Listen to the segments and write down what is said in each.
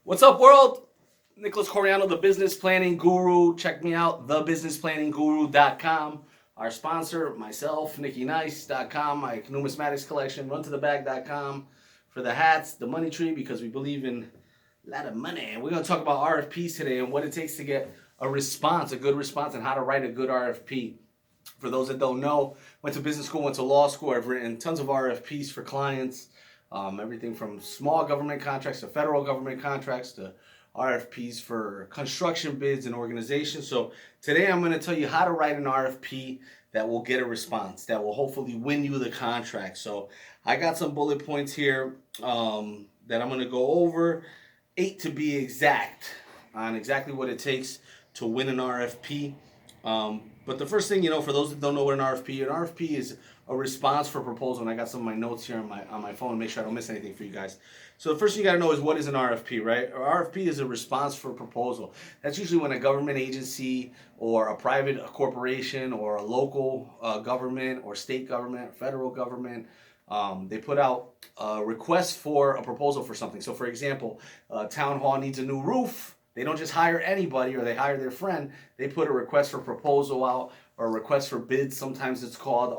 What's up, world? Nicholas Coriano, the business planning guru. Check me out, thebusinessplanningGuru.com. Our sponsor, myself, NickyNice.com, my numismatics collection, runtothebag.com for the hats, the money tree, because we believe in a lot of money. And we're going to talk about RFPs today and what it takes to get a response, a good response, and how to write a good RFP. For those that don't know, went to business school, went to law school. I've written tons of RFPs for clients. Everything from small government contracts to federal government contracts to RFPs for construction bids and organizations. So today I'm going to tell you how to write an RFP that will get a response, that will hopefully win you the contract. So I got some bullet points here that I'm going to go over, 8 to be exact, on exactly what it takes to win an RFP. But the first thing, for those that don't know what an RFP is a response for proposal. And I got some of my notes here on my phone to make sure I don't miss anything for you guys. So the first thing you got to know is, what is an RFP, right? An RFP is a response for proposal. That's usually when a government agency or a private corporation or a local government or state government, federal government, they put out a request for a proposal for something. So for example, town hall needs a new roof. They don't just hire anybody or they hire their friend. They put a request for proposal out or a request for bids. Sometimes it's called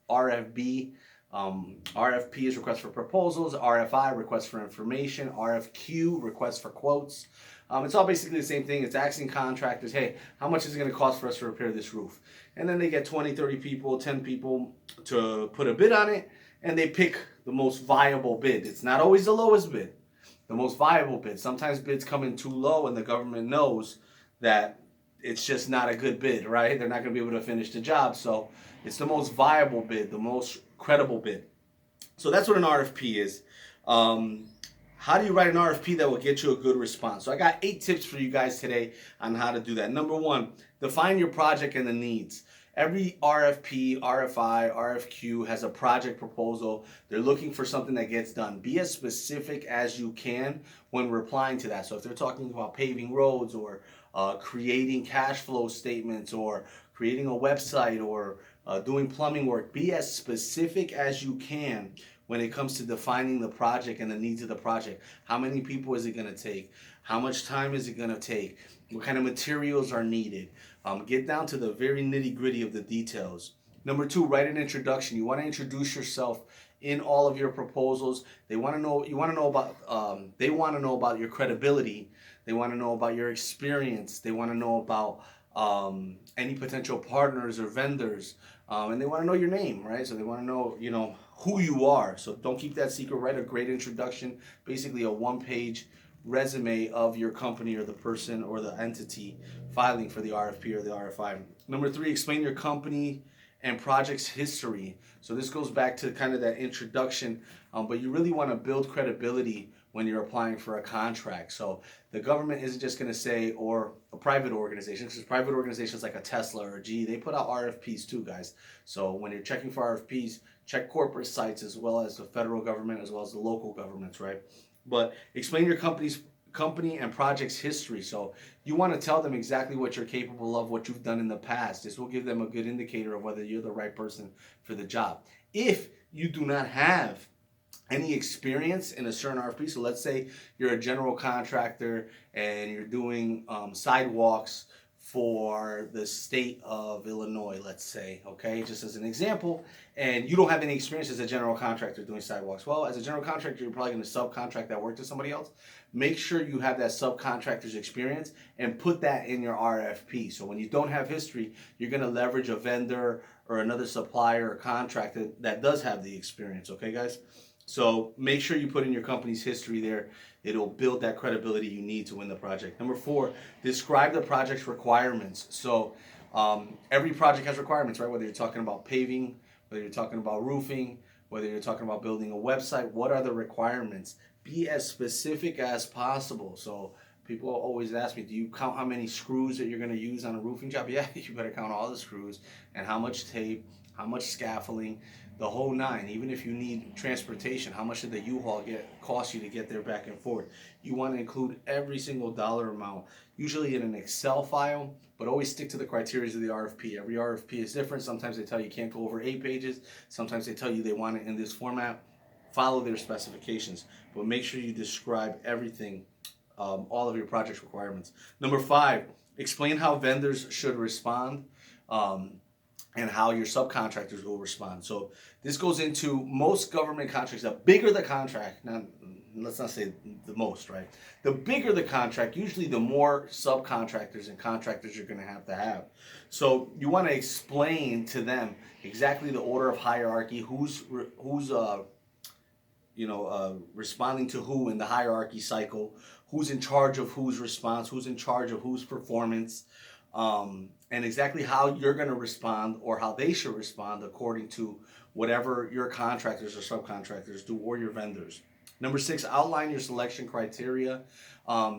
RFB. RFP is request for proposals. RFI, request for information. RFQ, request for quotes. It's all basically the same thing. It's asking contractors, hey, how much is it going to cost for us to repair this roof? And then they get 20, 30 people, 10 people to put a bid on it, and they pick the most viable bid. It's not always the lowest bid. The most viable bid. Sometimes bids come in too low and the government knows that it's just not a good bid, right? They're not going to be able to finish the job. So it's the most viable bid, the most credible bid. So that's what an RFP is. How do you write an RFP that will get you a good response? So I got 8 tips for you guys today on how to do that. Number 1, define your project and the needs. Every RFP, RFI, RFQ has a project proposal. They're looking for something that gets done. Be as specific as you can when replying to that. So if they're talking about paving roads or creating cash flow statements or creating a website or doing plumbing work, be as specific as you can when it comes to defining the project and the needs of the project. How many people is it going to take? How much time is it going to take? What kind of materials are needed? Get down to the very nitty gritty of the details. Number 2, write an introduction. You want to introduce yourself in all of your proposals. They want to know about your credibility. They want to know about your experience. They want to know about any potential partners or vendors, and they want to know your name, right? So they want to know, who you are. So don't keep that secret. Write a great introduction, basically a 1-page resume of your company or the person or the entity filing for the RFP or the RFI. Number 3, explain your company and project's history. So this goes back to kind of that introduction, but you really want to build credibility when you're applying for a contract. So the government isn't just going to say, or a private organization, because private organizations like a Tesla or a GE, they put out RFPs too, guys. So when you're checking for RFPs, check corporate sites as well as the federal government as well as the local governments, right? But explain your company and project's history. So you want to tell them exactly what you're capable of, what you've done in the past. This will give them a good indicator of whether you're the right person for the job. If you do not have any experience in a certain RFP, so let's say you're a general contractor and you're doing sidewalks for the state of Illinois, let's say, okay, just as an example, and you don't have any experience as a general contractor doing sidewalks. Well, as a general contractor, you're probably going to subcontract that work to somebody else. Make sure you have that subcontractor's experience and put that in your RFP. So when you don't have history, you're going to leverage a vendor or another supplier or contractor that does have the experience, okay, guys? So make sure you put in your company's history there. It'll build that credibility you need to win the project. Number 4, describe the project's requirements. So every project has requirements, right? Whether you're talking about paving, whether you're talking about roofing, whether you're talking about building a website, what are the requirements? Be as specific as possible. So people always ask me, do you count how many screws that you're going to use on a roofing job? Yeah, you better count all the screws and how much tape, how much scaffolding, the whole 9. Even if you need transportation, how much did the U-Haul cost you to get there back and forth? You want to include every single dollar amount, usually in an Excel file, but always stick to the criteria of the RFP. Every RFP is different. Sometimes they tell you can't go over 8 pages. Sometimes they tell you they want it in this format. Follow their specifications, but make sure you describe everything all of your project's requirements. Number 5, explain how vendors should respond. And how your subcontractors will respond. So this goes into most government contracts. The bigger the contract, now let's not say the most, right? The bigger the contract, usually the more subcontractors and contractors you're going to have. So you want to explain to them exactly the order of hierarchy, who's responding to who in the hierarchy cycle, who's in charge of whose response, who's in charge of whose performance. And exactly how you're going to respond or how they should respond according to whatever your contractors or subcontractors do or your vendors. Number 6, outline your selection criteria.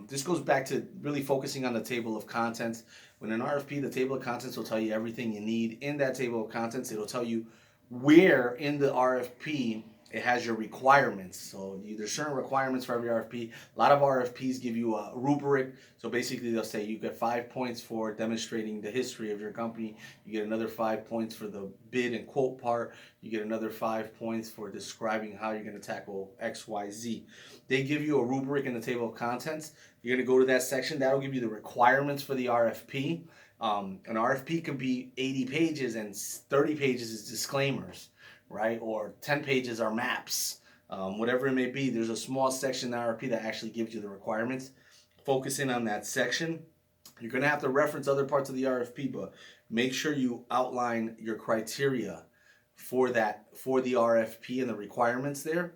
This goes back to really focusing on the table of contents. When an RFP, the table of contents will tell you everything you need. In that table of contents, it'll tell you where in the RFP it has your requirements. So there's certain requirements for every RFP. A lot of RFPs give you a rubric. So basically they'll say you get 5 points for demonstrating the history of your company. You get another 5 points for the bid and quote part. You get another 5 points for describing how you're going to tackle X, Y, Z. They give you a rubric in the table of contents. You're going to go to that section. That'll give you the requirements for the RFP. An RFP can be 80 pages and 30 pages is disclaimers, right? Or 10 pages are maps. Whatever it may be, there's a small section in the RFP that actually gives you the requirements. Focus in on that section. You're going to have to reference other parts of the RFP, but make sure you outline your criteria for the RFP and the requirements there.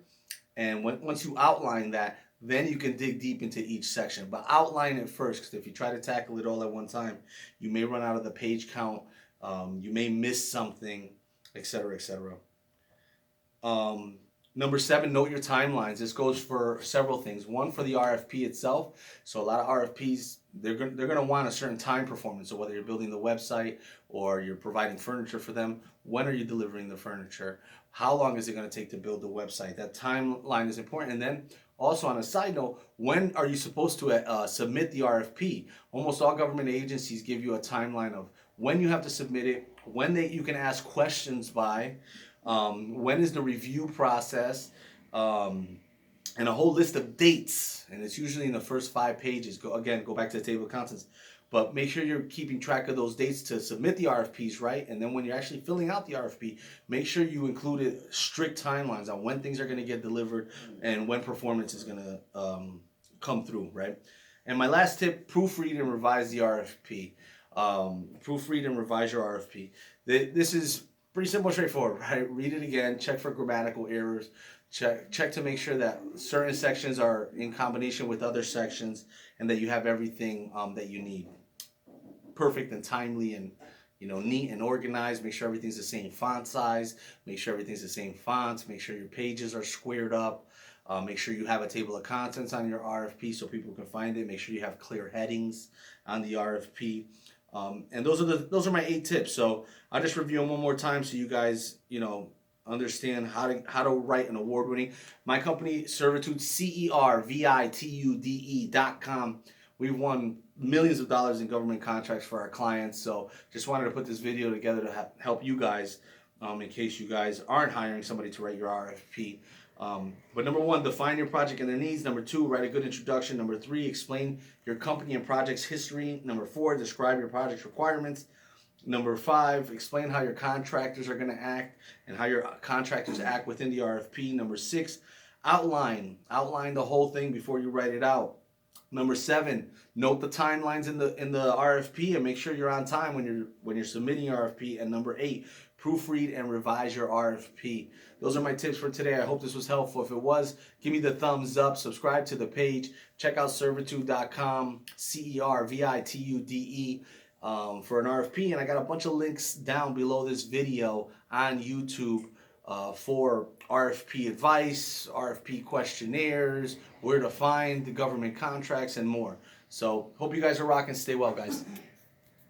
And once you outline that, then you can dig deep into each section. But outline it first, because if you try to tackle it all at one time, you may run out of the page count, you may miss something, etc., etc. Number 7, note your timelines. This goes for several things. One, for the RFP itself. So a lot of RFPs, they're going to want a certain time performance. So whether you're building the website or you're providing furniture for them, when are you delivering the furniture? How long is it going to take to build the website? That timeline is important. And then also on a side note, when are you supposed to submit the RFP? Almost all government agencies give you a timeline of when you have to submit it, when you can ask questions by, when is the review process, and a whole list of dates. And it's usually in the first 5 pages. Go back to the table of contents. But make sure you're keeping track of those dates to submit the RFPs, right? And then when you're actually filling out the RFP, make sure you included strict timelines on when things are going to get delivered and when performance is going to come through, right? And my last tip, proofread and revise the RFP. Proofread and revise your RFP. This is pretty simple, straightforward, right? Read it again, check for grammatical errors, check to make sure that certain sections are in combination with other sections and that you have everything that you need. Perfect and timely and neat and organized. Make sure everything's the same font size. Make sure everything's the same fonts. Make sure your pages are squared up. Make sure you have a table of contents on your RFP so people can find it. Make sure you have clear headings on the RFP. And those are my 8 tips. So I'll just review them one more time so you guys understand how to write an award-winning. My company, Servitude, CERVITUDE.com. We've won millions of dollars in government contracts for our clients. So just wanted to put this video together to help you guys in case you guys aren't hiring somebody to write your RFP. But number 1, define your project and their needs. Number 2, write a good introduction. Number 3, explain your company and project's history. Number 4, describe your project's requirements. Number 5, explain how your contractors are going to act and how your contractors act within the RFP. Number 6, outline the whole thing before you write it out. Number 7, note the timelines in the RFP and make sure you're on time when you're submitting your RFP. And number 8, proofread and revise your RFP. Those are my tips for today. I hope this was helpful. If it was, give me the thumbs up, subscribe to the page, check out servitude.com, CERVITUDE for an RFP. And I got a bunch of links down below this video on YouTube for RFP advice, RFP questionnaires, where to find the government contracts, and more. So hope you guys are rocking. Stay well, guys.